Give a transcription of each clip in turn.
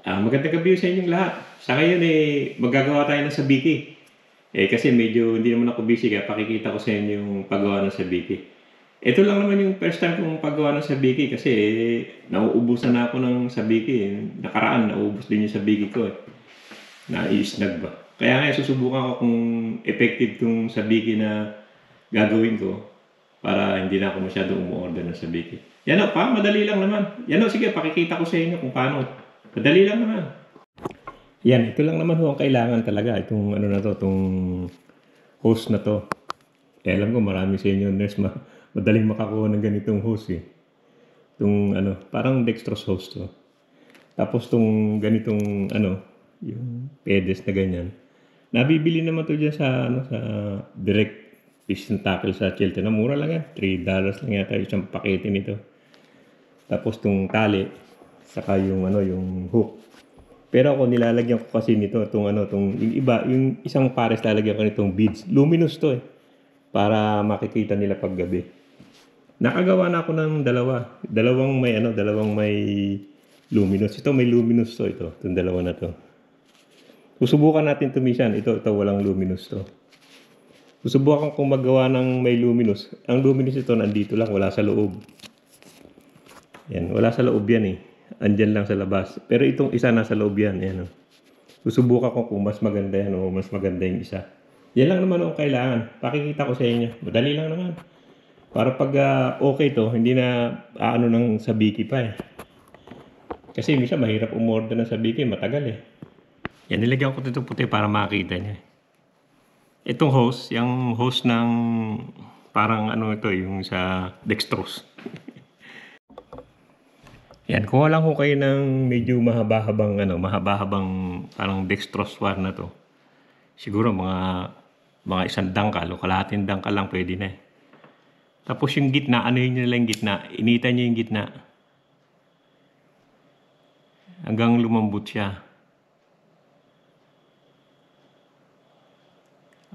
Magandang gabi sa inyong lahat. Sa ngayon maggagawa tayo ng sabiki. Kasi medyo hindi naman ako busy kaya pakikita ko sa inyo yung paggawa ng sabiki. Ito lang naman yung first time kong paggawa ng sabiki kasi nauubusan na ako ng sabiki. Nakaraan, nauubos din yung sabiki ko eh. Nai-snag ba. Kaya nga susubukan ko kung effective tong sabiki na gagawin ko para hindi na ako masyadong umu-order ng sabiki. Yan o, madali lang naman. Yan o, sige, pakikita ko sa inyo kung paano. Madali lang naman. Yan, ito lang naman ho ang kailangan talaga. Itong ano na to, itong hose na to. Alam ko marami sa inyo nurse madaling makakuha ng ganitong hose eh. Itong ano, parang dextrose hose to. Tapos itong ganitong ano, yung pedes na ganyan. Nabibili naman to dyan sa ano, sa direct fish and tackle sa Chilton. Mura lang yan. $3 lang yata isang pakete nito. Tapos itong tali, saka yung ano, yung hook. Pero ako nilalagyan ko kasi nito itong ano, itong yung iba, yung isang pares lalagyan ko nitong beads. Luminous to eh. Para makikita nila pag gabi. Nakagawa na ako ng dalawa. Dalawang may luminous. Ito may luminous to ito. Itong dalawa na to. Susubukan natin tumisan. Ito walang luminous to. Susubukan kong magawa ng may luminous. Ang luminous ito nandito lang, wala sa loob. Yan, wala sa loob yan eh. Andyan lang sa labas. Pero itong isa nasa loob yan. Yan, oh. Susubukan ko kung mas maganda yan o mas maganda yung isa. Yan lang naman ang kailangan. Pakikita ko sa inyo. Madali lang naman. Para pag okay to, hindi na ano ng sabiki pa eh. Kasi minsan mahirap umorder ng sabiki. Matagal eh. Yan, nilagyan ko dito puti para makita niya. Itong hose, yung hose ng parang ano ito, yung sa dextrose. Yan, kuha lang ko kayo ng medyo mahaba-habang parang dextrose wire na to. Siguro mga isang dangkal o kalahating dangkal lang pwede na eh. Tapos yung gitna, ano yun lang yung gitna? Initan nyo yung gitna. Hanggang lumambot siya.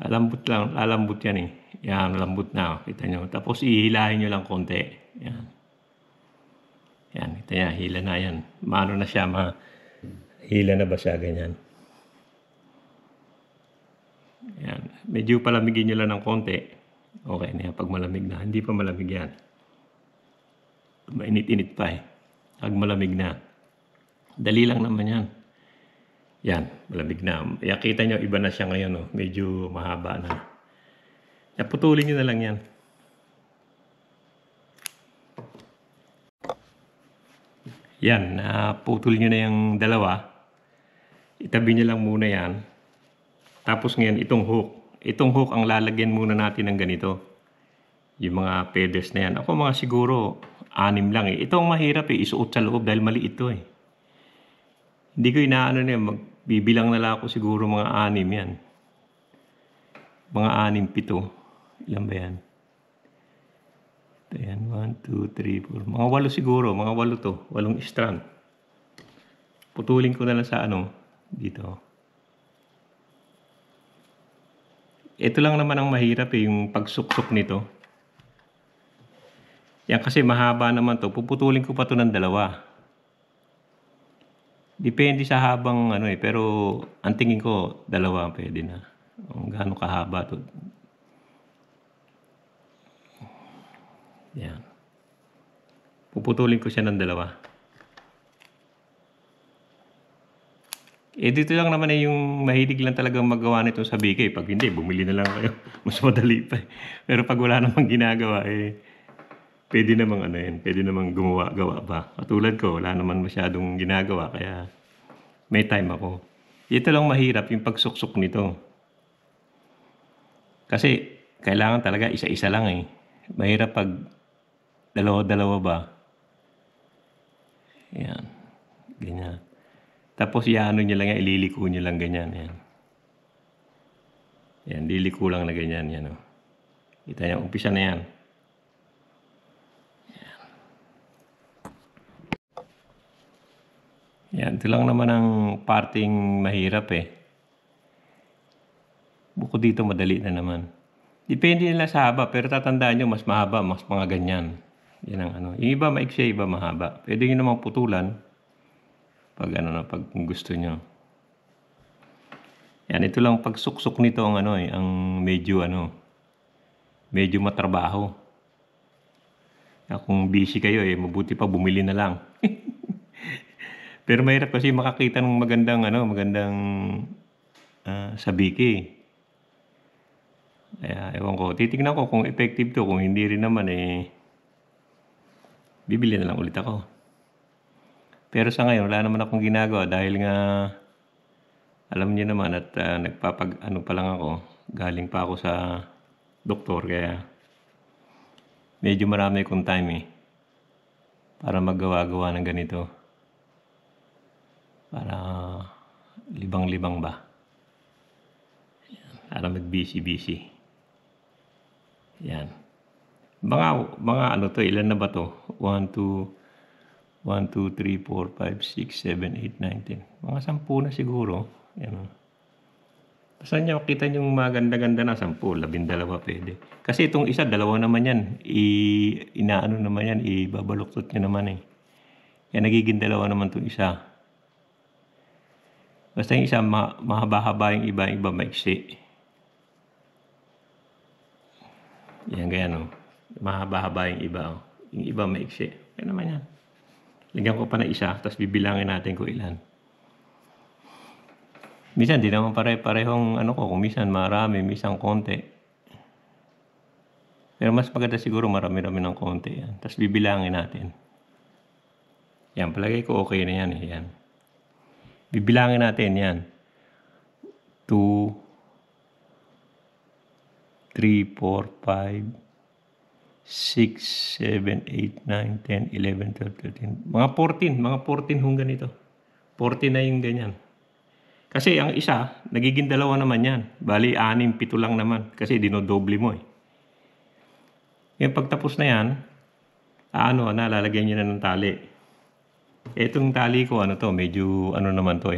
Lalambot yan eh. Yan, lambot na. Kita nyo. Tapos ihilahin nyo lang konti. Yan. Yan, ito yan, hila na yan. Maano na siya, hila na ba siya, ganyan. Yan, medyo palamigin nyo lang ng konti. Okay na yan, pag malamig na. Hindi pa malamig yan. Mainit-init pa eh. Pag malamig na. Dali lang naman yan. Yan, malamig na. Kita nyo, iba na siya ngayon, oh. Medyo mahaba na. Yan, putulin nyo na lang yan. Yan, putol nyo na yung dalawa. Itabi nyo lang muna yan. Tapos ngayon, itong hook. Itong hook ang lalagyan muna natin ng ganito. Yung mga pedals na yan. Ako mga siguro, 6 lang eh. Ito ang mahirap eh, isuot sa loob dahil maliit ito eh. Hindi ko inaano na yan. Magbibilang na lang ako siguro mga 6 yan. Mga 6, 7. Ilan ba yan? Ayan, 1, 2, 3, 4. Mga 8 siguro. Mga 8 to. 8 strand. Putulin ko na lang sa ano. Dito. Ito lang naman ang mahirap eh. Yung pagsuksok nito. Yan kasi mahaba naman to. Puputulin ko pa to ng 2. Depende sa habang ano eh. Pero ang tingin ko 2 pwede na. Kung gaano kahaba to. Yan. Puputulin ko siya ng 2. Dito lang naman eh yung mahilig lang talagang magawa nito sa sabiki. Pag hindi, bumili na lang kayo. Mas madali pa eh. Pero pag wala namang ginagawa pwede namang ano yan. Pwede namang gawa pa. Katulad ko, wala naman masyadong ginagawa. Kaya may time ako. Ito lang mahirap yung pagsuksok nito. Kasi kailangan talaga isa-isa lang eh. Mahirap pag dalawa-dalawa ba. Yan. Ganyan. Tapos iano nyo lang yan, ililiko nyo lang ganyan. Yan. Yan, liliko lang na ganyan. Yan, oh. Kita nyo, umpisa na yan. Yan. Yan, ito lang naman ang parting mahirap eh. Bukod dito, madali na naman. Depende nila sa haba, pero tatandaan nyo, mas mahaba, mas mga ganyan. Yan ang ano. Yung iba maiksi, iba mahaba. Pwede nyo namang putulan Pag ano na, pag gusto nyo. Yan, ito lang pagsuksok nito ang ano ang medyo matrabaho. Kung busy kayo mabuti pa bumili na lang. Pero mahirap kasi makakita ng magandang sabiki. Kaya ewan ko, titignan ko kung effective to, kung hindi rin naman bibili na lang ulit ako. Pero sa ngayon wala naman akong ginagawa dahil nga alam niyo naman at pa lang ako, galing pa ako sa doktor kaya medyo marami akong time para maggawa-gawa ng ganito. Para libang-libang ba. Para mag-busy. Yan. Mga ano to, ilan na ba to? 1, 2, 3, 4, 5, 6, 7, 8, 9, 10. Mga 10 na siguro. Yan. Basta nyo, kita nyo maganda-ganda na 10, 12 pwede. Kasi itong isa, 2 naman yan. Inaano naman yan, ibabaluktot nyo naman Yan, nagiging 2 naman itong isa. Basta yung isa, mahaba-haba yung iba maiksi. Yan, ganyan mahaba-haba yung iba Yung iba maiksi. Kaya naman yan. Lagyan ko pa na isa, tapos bibilangin natin kung ilan. Minsan, di naman pare-parehong kung minsan marami, minsan konti. Pero mas maganda siguro marami-rami ng konti yan. Tapos bibilangin natin. Yan, palagay ko okay na yan yan. Bibilangin natin yan. 2, 3, 4, 5, 6, 7, 8, 9, 10, 11, 12, 13. Mga 14 hong ganito. 14 na yung ganyan. Kasi ang isa, nagiging 2 naman yan. Bali, 6, 7 lang naman. Kasi dinodoble mo Yung pagtapos na yan, lalagyan nyo na ng tali. Itong tali ko, medyo naman to,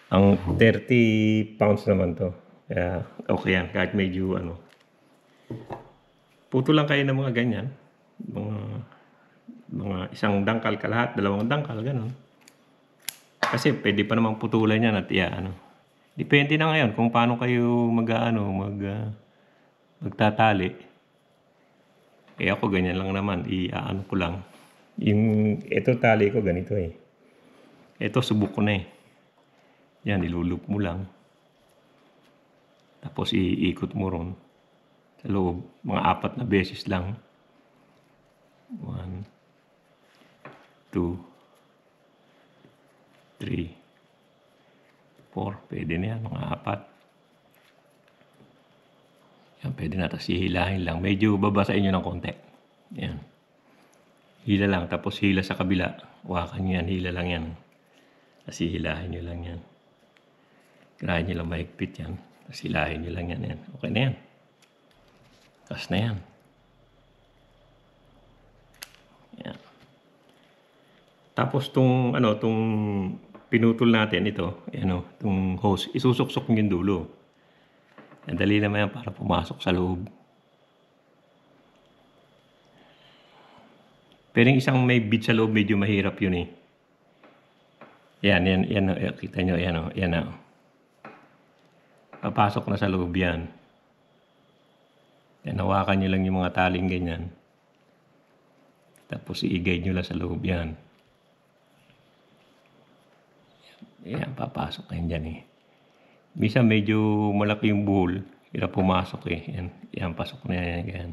Ang 30 pounds naman to. Kaya, okay yan. Kahit medyo, puto lang kayo ng mga ganyan. Mga isang dangkal kalahat, 2 dangkal, ganun. Kasi pwede pa namang putulan yan at depende na ngayon kung paano kayo magtatali. Ako ganyan lang naman, ko lang. Ito tali ko ganito Ito subok ko na Yan, ilulup mo lang. Tapos iikot mo ron sa loob. Mga 4 na beses lang. 1, 2, 3, 4. Pwede na yan, mga 4. Yan, pwede na. Tapos hihilahin lang. Medyo babasain nyo ng konti. Yan. Hila lang. Tapos hila sa kabila. Wakan nyo yan. Hila lang yan. Tapos hihilahin nyo lang yan. Kirahin nyo lang mahigpit yan. Tapos hilahin nyo lang yan. Okay na yan. Tapos na yan. Yan. Tapos tong pinutol natin ito, itong hose, isusuksok nyo yung dulo. Dali naman yan para pumasok sa loob. Pero yung isang may bead sa loob, medyo mahirap yun Yan, kita nyo, yan Papasok na sa loob yan. Yan, hawakan nyo lang yung mga taling ganyan. Tapos i-guide nyo lang sa loob yan. Yan, papasok na yan dyan Minsan medyo malaki yung buhol. Hirap pumasok Yan, pasok na yan.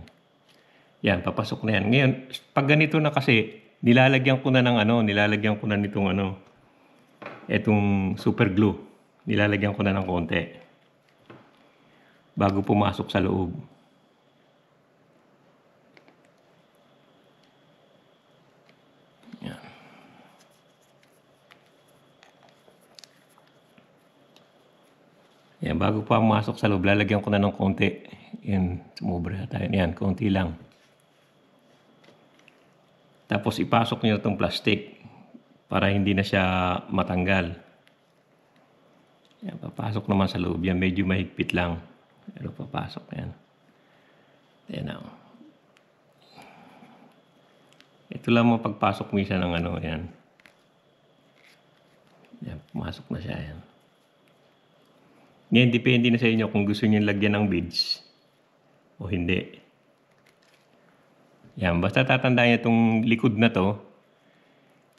Yan, papasok na yan. Ngayon, pag ganito na kasi, nilalagyan ko na nitong etong super glue. Nilalagyan ko na ng konti. Bago pumasok sa loob. Yan, bago pa pumasok sa loob, lalagyan ko na ng konti. Yan, sumobra tayo. Yan, konti lang. Tapos ipasok nyo itong plastic para hindi na siya matanggal. Yan, papasok naman sa loob. Yan, medyo mahigpit lang. Pero papasok yan. Yan Ito lang mo pagpasok minsan ng yan. Yan, pumasok na siya. Yan. Ngayon, depende na sa inyo kung gusto niyo lagyan ng beads o hindi. Yan, basta tatandaan niyo itong likod na to.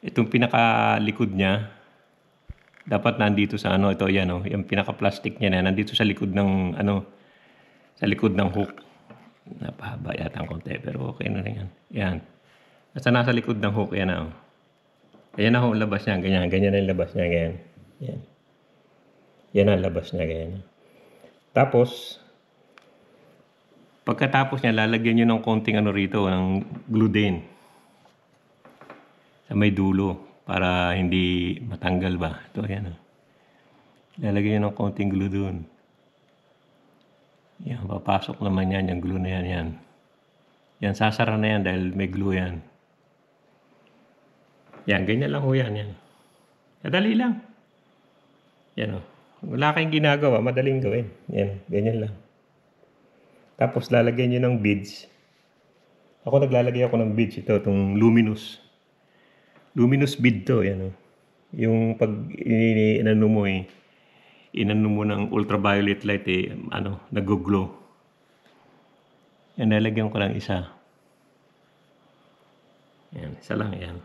Itong pinakalikod niya, dapat nandito sa ano, ito, yan o. Yung pinaka-plastic niya na, nandito sa likod ng, ano, sa likod ng hook. Napahaba yata ang konti, pero okay na rin yan. Yan. Basta nasa likod ng hook, yan o. Ayan na ho, labas niya, ganyan. Ganyan na yung labas niya, ganyan. Yan. Yan ang labas niya, ganyan. Tapos, pagkatapos niya, lalagyan nyo ng konting ano rito, ng glue din. Sa may dulo, para hindi matanggal ba. Ito, yan. Lalagyan nyo ng konting glue dun. Yan, papasok naman yan, yung glue na yan, yan. Yan, sasara na yan dahil may glue yan. Yan, ganyan lang ho yan, yan. Kadali lang. Yan o. Wala kayong ginagawa, madaling gawin. Yan, ganyan lang. Tapos lalagyan nyo ng beads. Ako naglalagay ako ng beads. Ito, itong luminous. Luminous bead to, yan o. Yung pag inano mo inano mo ng ultraviolet light ano, nag-glow. Yan, lalagyan ko lang isa. Yan, isa lang yan.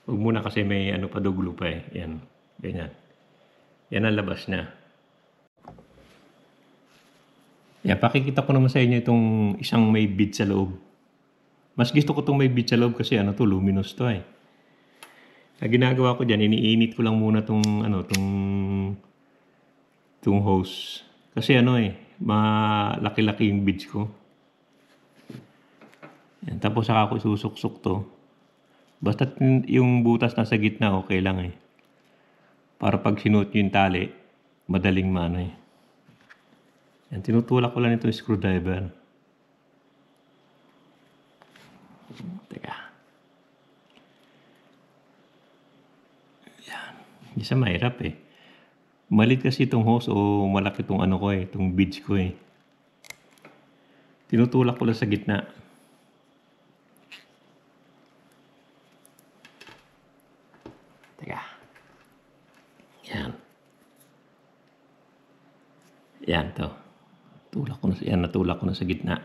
Huwag muna kasi may ano pa duglo pa Yan, ganyan. Yan ang labas niya. Yan, pakikita ko naman sa inyo itong isang may bead sa loob. Mas gusto ko itong may bead sa loob kasi ano to, luminous to Ang ginagawa ko dyan, iniinit ko lang muna itong ano, itong hose. Kasi ano malaki-laki yung beads ko. Yan, tapos saka ko isusuksok to. Basta yung butas nasa gitna, okay lang Para pag sinuot yung tali, madaling maano Yan, tinutulak ko lang itong screwdriver. Teka. Yan. Hindi siya mahirap Malit kasi itong hose o malaki itong ano ko itong beads ko Tinutulak ko lang sa gitna. Teka. Yan. Yan to. Natulak ko na sa gitna.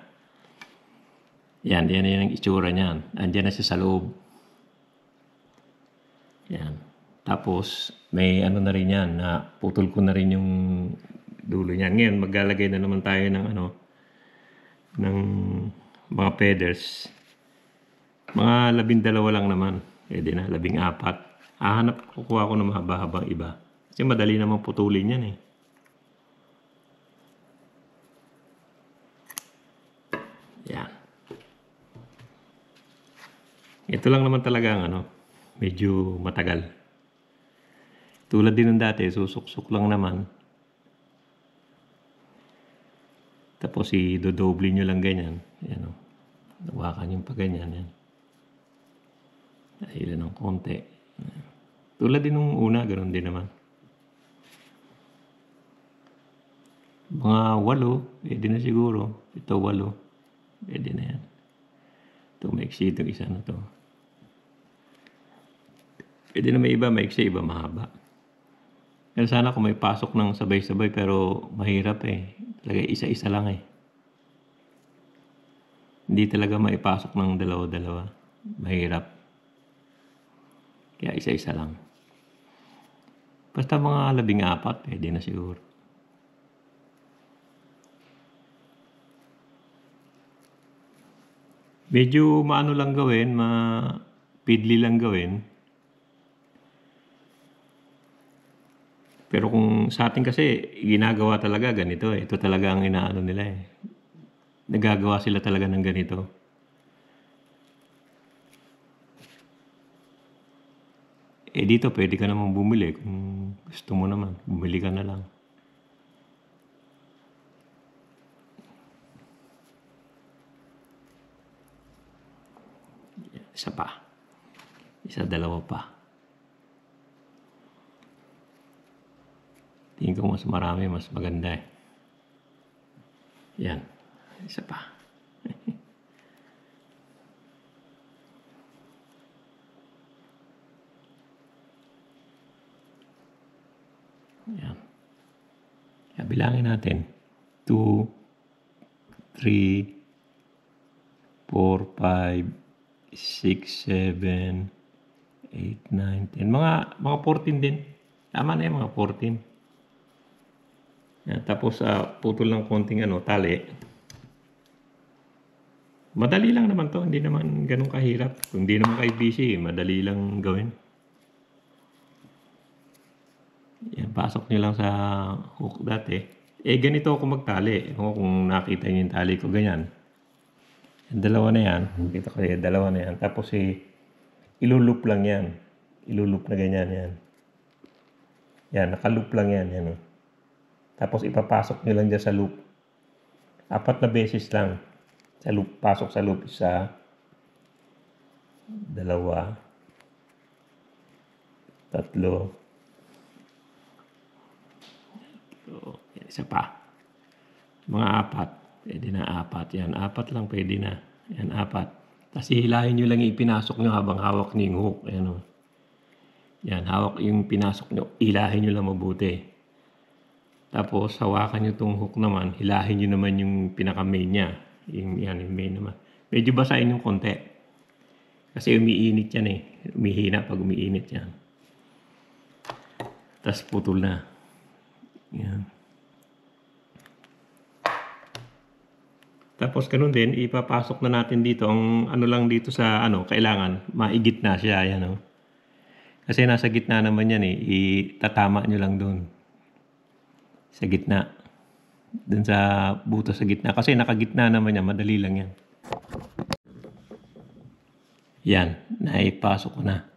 Yan yung itsura niyan. Andiyan na siya sa loob. Yan. Tapos, may ano na rin yan, na putol ko na rin yung dulo niyan. Ngayon, maglalagay na naman tayo ng ng mga feathers. Mga 12 lang naman. Pwede na, 14. Kukuha ko ng mahaba-habang iba. Kasi madali naman putulin yan Yan. Ito lang naman talaga ang medyo matagal. Tulad din ng dati, susuksok lang naman. Tapos i-dodoble nyo lang ganyan. Yan Nawakan yung pa ganyan. Yan. Dahilan ng konti. Tulad din nung una, ganoon din naman. Mga 8, pwede na siguro. Ito 8. Pwede na yan. Ito, maiksi itong isa na to. Pwede na may iba maiksi, iba mahaba. Kaya sana kung may pasok ng sabay-sabay, pero mahirap Talaga isa-isa lang Hindi talaga maipasok ng dalawa-dalawa. Mahirap. Kaya isa-isa lang. Basta mga 14, pwede na siguro. Medyo maano lang gawin, pidli lang gawin. Pero kung sa atin kasi, ginagawa talaga ganito Ito talaga ang inaano nila Nagagawa sila talaga ng ganito. Dito pwede ka naman bumili kung gusto mo naman. Bumili ka na lang. Isa pa. Isa, dalawa pa. Tingin ko mas marami, mas maganda Yan. Isa pa. Yan. Kaya bilangin natin. 2, 3, 4, 5, 6, 7, 8, 9, 10. Mga 14 din. Tama na yan, mga 14. Yan. Tapos, putol ng konting tali. Madali lang naman to. Hindi naman ganun kahirap. Kung hindi naman kayo busy, madali lang gawin. Yan, pasok nyo lang sa hook dati. Ganito ako magtali. Kung nakita nyo yung tali ko, ganyan. Yung dalawa na yan. Kita ko yung dalawa na yan. Tapos ilulup lang yan. Ilulup na ganyan yan. Yan, nakalup lang yan. Yan. Tapos ipapasok nyo lang dyan sa loop. 4 na beses lang. Sa loop, pasok sa loop. 1, 2, 3, yan, isa pa. Mga 4. Pwede na 4. Yan, 4 lang pwede na. Yan, 4. Tapos hihilahin nyo lang yung ipinasok nyo habang hawak nyo yung hook. Ayan, yan, hawak yung pinasok nyo. Hilahin nyo lang mabuti. Tapos, hawakan nyo itong hook naman. Hilahin nyo naman yung pinaka-main niya. Yung main naman. Medyo basahin yung konti. Kasi umiinit yan eh. Umihina pag umiinit yan. Tapos putol na. Yan. Tapos ganun din, ipapasok na natin dito. Ang lang dito sa kailangan, maigit na siya. Yan, Kasi nasa gitna naman yan eh. Itatama nyo lang doon. Sa gitna. Doon sa butas sa gitna. Kasi nakagitna naman yan. Madali lang yan. Yan. Naipasok ko na.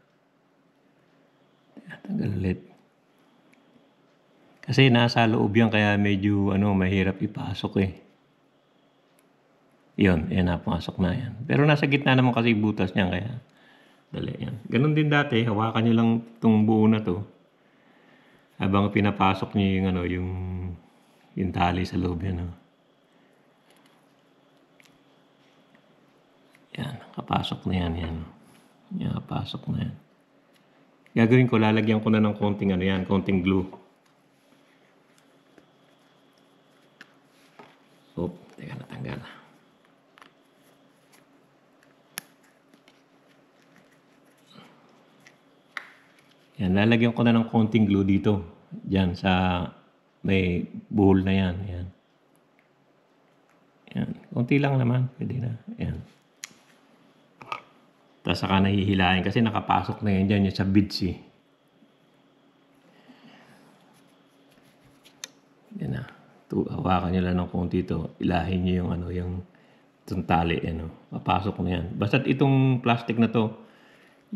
Tanggal ulit. Kasi nasa loob yan. Kaya medyo mahirap ipasok eh. Yun. Yan. Napasok na yan. Pero nasa gitna naman kasi butas niyan. Kaya dali yan. Ganun din dati. Hawakan nyo lang itong buo na to. Habang pinapasok nyo yung tali sa loob yan. Yan, kapasok na yan. Yan, kapasok na yan. Gagawin ko, lalagyan ko na ng konting konting glue. Teka, natanggal. Yan, lalagyan ko na ng konting glue dito. Diyan sa may bowl na yan. Yan. Yan. Konti lang naman. Pwede na. Yan. Tapos saka nahihilahin kasi nakapasok na yan dyan yung sa beads eh. Yan na. Hawakan nyo lang ng konti ito. Ilahin nyo yung itong tali. Papasok na yan. Basta itong plastic na to,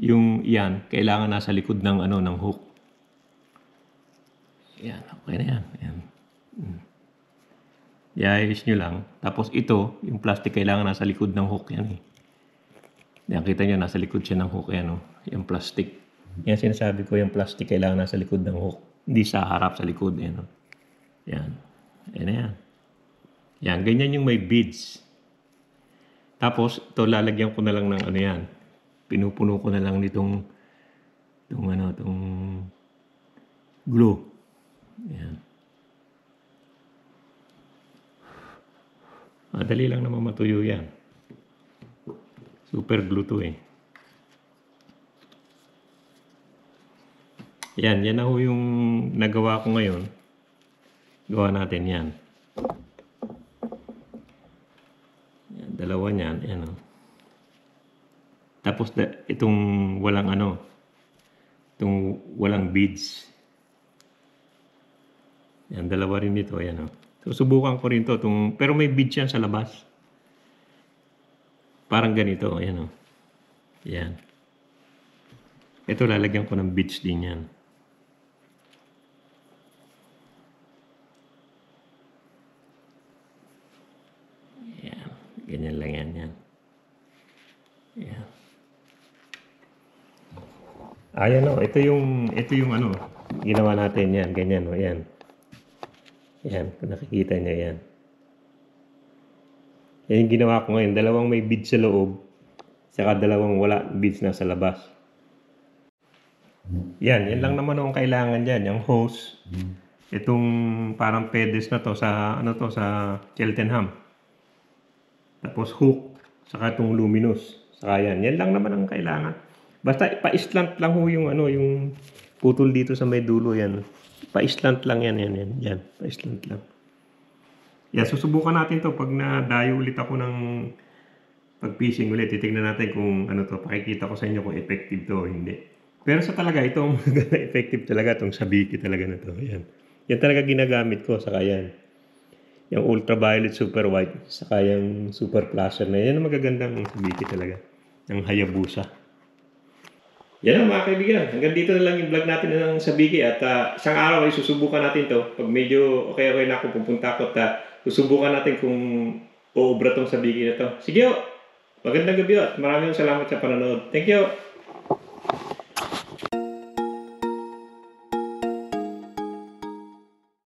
yan, kailangan nasa likod ng ng hook. Yan, okay na yan. Yan. I-ayos nyo lang. Tapos ito, yung plastic kailangan nasa likod ng hook yan eh. Yan, kita nyo, nasa likod siya ng hook yan yung plastic. Yan sinasabi ko, yung plastic kailangan nasa likod ng hook. Hindi sa harap, sa likod. Yan. Yan. Yan na yan. Yan, ganyan yung may beads. Tapos, ito lalagyan ko na lang ng yan. Pinupuno ko na lang nitong itong glue. Yan. Madali lang naman matuyo yan. Super glue to eh. Yan na yung nagawa ko ngayon. Gawa natin yan. Yan, dalawa niyan. Yan Tapos itong walang itong walang beads. Yan, dalawa rin dito. Ayan So, subukan ko rin to. Pero may beads yan sa labas. Parang ganito. Ayan Yan. Ito, lalagyan ko ng beads din yan. Yan. Ganyan lang yan. Yan. Ayan ito yung ginawa natin yan, ganyan yan. Yan, kung nakikita niyo yan. Yan yung ginawa ko ngayon, dalawang may beads sa loob, saka dalawang wala beads na sa labas. Yan lang naman ang kailangan dyan, yung hose, Itong parang pedes na to sa ano to sa Cheltenham. Tapos hook, saka itong luminous. Saka yan. Yan lang naman ang kailangan. Basta pa-slant lang ho yung ano, yung putol dito sa may dulo yan. Pa-slant lang yan. Pa-slant lang. Yan, susubukan natin to pag nadayo ulit ako ng pag-fishing ulit. Titignan natin kung ano to, pakikita ko sa inyo kung effective to o hindi. Pero sa talaga, ito ang maganda effective talaga, itong sabiki talaga na to. Yan. Yan talaga ginagamit ko, saka yan. Yung ultraviolet super white, saka yung super flasher na yan ang magagandang sabiki talaga. Yung Hayabusa. Yan ang mga kaibigan. Hanggang dito na lang yung vlog natin ng sabiki at isang araw ay susubukan natin to. Pag medyo okay na ako, pupunta ako at susubukan natin kung uubra tong sabiki na to. Sige o! Magandang gabi at maraming salamat sa panonood. Thank you!